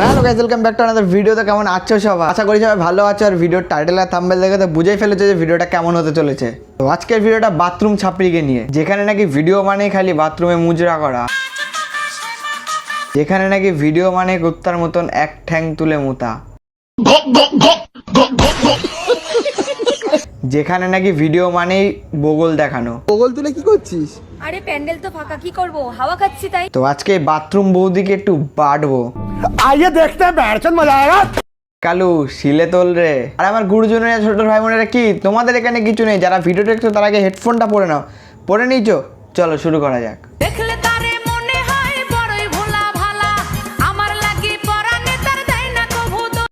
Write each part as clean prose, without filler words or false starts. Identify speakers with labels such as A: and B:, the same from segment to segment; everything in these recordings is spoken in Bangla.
A: Hello guys, welcome back to another video. তো কেমন আছো সবাই? আশা করি সবাই ভালো আছো। আর ভিডিওর টাইটেল আর থাম্বনেল দেখে তো বুঝেই ফেলেছো যে ভিডিওটা কেমন হতে চলেছে। তো আজকের ভিডিওটা বাথরুম ছাপড়িকে নিয়ে, যেখানে নাকি ভিডিও মানে খালি বাথরুমে মুজরা করা, যেখানে নাকি ভিডিও মানে কুত্তার মতন এক ঠ্যাং তুলে মুতা, যেখানে নাকি ভিডিও মানেই বগল দেখানো।
B: বগল তুলে কি করছিস?
C: আরে প্যান্ডেল তো ফাঁকা, কি করব, হাওয়া খাচ্ছি তাই।
A: তো আজকে বাথরুম বৌদিকে একটু বাড়বো।
B: আইয়ে দেখতে हैं बैठचंद मजा आएगा।
A: কালু শিলে তোল রে। আর আমার গুরুজনেরা, ছোট ভাই বোনেরা, কি তোমাদের এখানে কিছু নেই? যারা ভিডিও দেখছো তার আগে হেডফোনটা পরে নাও। পরে নিয়েছো? চলো শুরু করা যাক।
C: দেখলে তারে মনে হয় বড়ই ভোলা ভালা, আমার লাগি পরানে তার দেয় না কবু তো।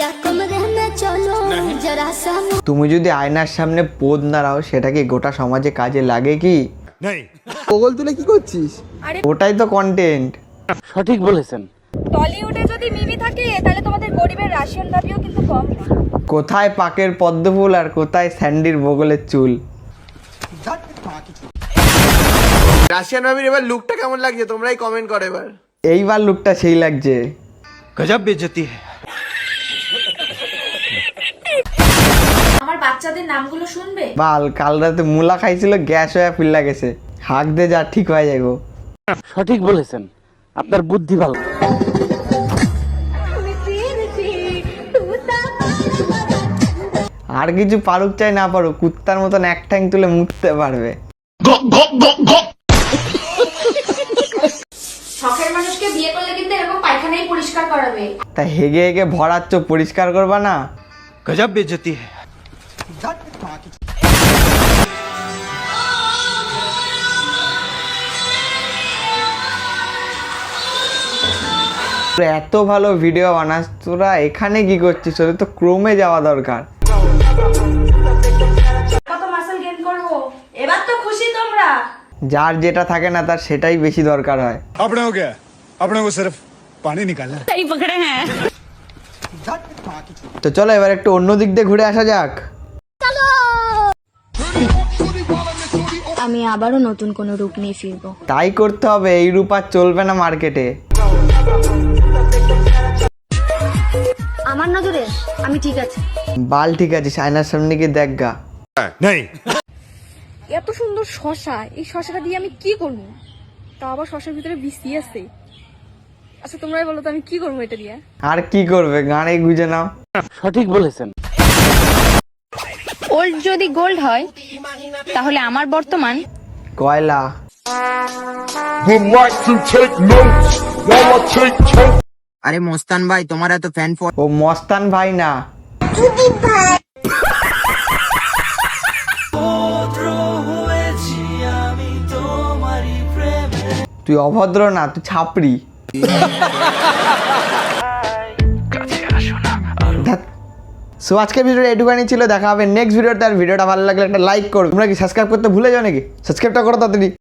D: या कमरे में चलो जरा सा
A: তুমি যদি আয়নার সামনে পোদ নাড়াও, সেটা কি গোটা সমাজে কাজে লাগে কি?
B: বগল তুলে কি করছিস?
C: আরে
A: ওটাই তো কন্টেন্ট।
B: সঠিক বলেছেন।
C: টলিউডে যদি মিমি থাকে তাহলে তোমাদের গরিবের রাশিয়ান ভাবিও কিন্তু কম না।
A: কোথায় পাকের পদ্মফুল আর কোথায় স্যান্ডির বগলের চুল।
E: রাশিয়ান ভাবির এবার লুকটা কেমন লাগছে তোমরাই কমেন্ট করো এবার।
A: এইবার লুকটা সেই লাগছে।
E: গজব বেজতি है।
C: আমার বাচ্চাদের নামগুলো শুনবে?
A: বাল, কাল রাতে মুলা খাইছিল, গ্যাস হয়ে পিল্লা গেছে। হাঁক দে, যা ঠিক হয়ে যাইব।
B: সঠিক বলেছেন, আপনার বুদ্ধি ভালো।
A: আর কিছু পারুক চাই না পারুক, কুত্তার মতন এক ঠ্যাং তুলে মুততে পারবে।
C: শখের মানুষকে বিয়ে করলে কিন্তু এরকম পায়খানাই পরিষ্কার করাবে।
A: তা হেগে হেগে ভরাচ্ছ, পরিষ্কার করবা না?
E: গজব বেজতি है।
A: তোরা এত ভালো ভিডিও বানাস, তোরা এখানে কি করছিস? তোদের তো ক্রোমে যাওয়া দরকার।
C: কত মাসল গেইন করব, এবার তো খুশি তোমরা।
A: যার যেটা থাকে না তার সেটাই বেশি দরকার হয়।
F: अपने हो गया, अपने को सिर्फ पानी निकालना है।
C: তাই পকড়ে হ্যাঁ।
A: তো চলো এবার একটু অন্য দিক দিয়ে ঘুরে আসা যাক।
D: আমি আবারও নতুন কোনো রূপ নিয়ে ফিরবো।
A: তাই করতে হবে, এই রূপ আর চলবে না মার্কেটে।
D: আমার নজরে আমি ঠিক আছে।
A: বাল ঠিক আছে, আয়নার সামনে গিয়ে দেখ গা।
F: नहीं
C: এত সুন্দর শশা, এই শশাটা দিয়ে আমি কি করব? তা আবার শশার ভিতরে বিসি আছে। আচ্ছা তোমরাই বলো তো আমি কি করবো এটা দিয়ে?
A: আর কি করবে, গানে গুজে নাও।
B: সঠিক বলেছেন।
G: ওল্ড যদি গোল্ড হয় তাহলে আমার বর্তমান
A: কয়লা।
H: আরে মোস্তান ভাই, তোমার এত ফ্যান
A: ও মস্তান ভাই না, তুই অভদ্র না, তুই ছাপড়ি। সো আজকের ভিডিওটা এটুখানি ছিল। দেখা হবে নেক্সট ভিডিওতে। আর ভিডিওটা ভালো লাগলে একটা লাইক করো। তোমরা কি সাবস্ক্রাইব করতে ভুলে যাও নাকি? সাবস্ক্রাইবটা করো তাড়াতাড়ি।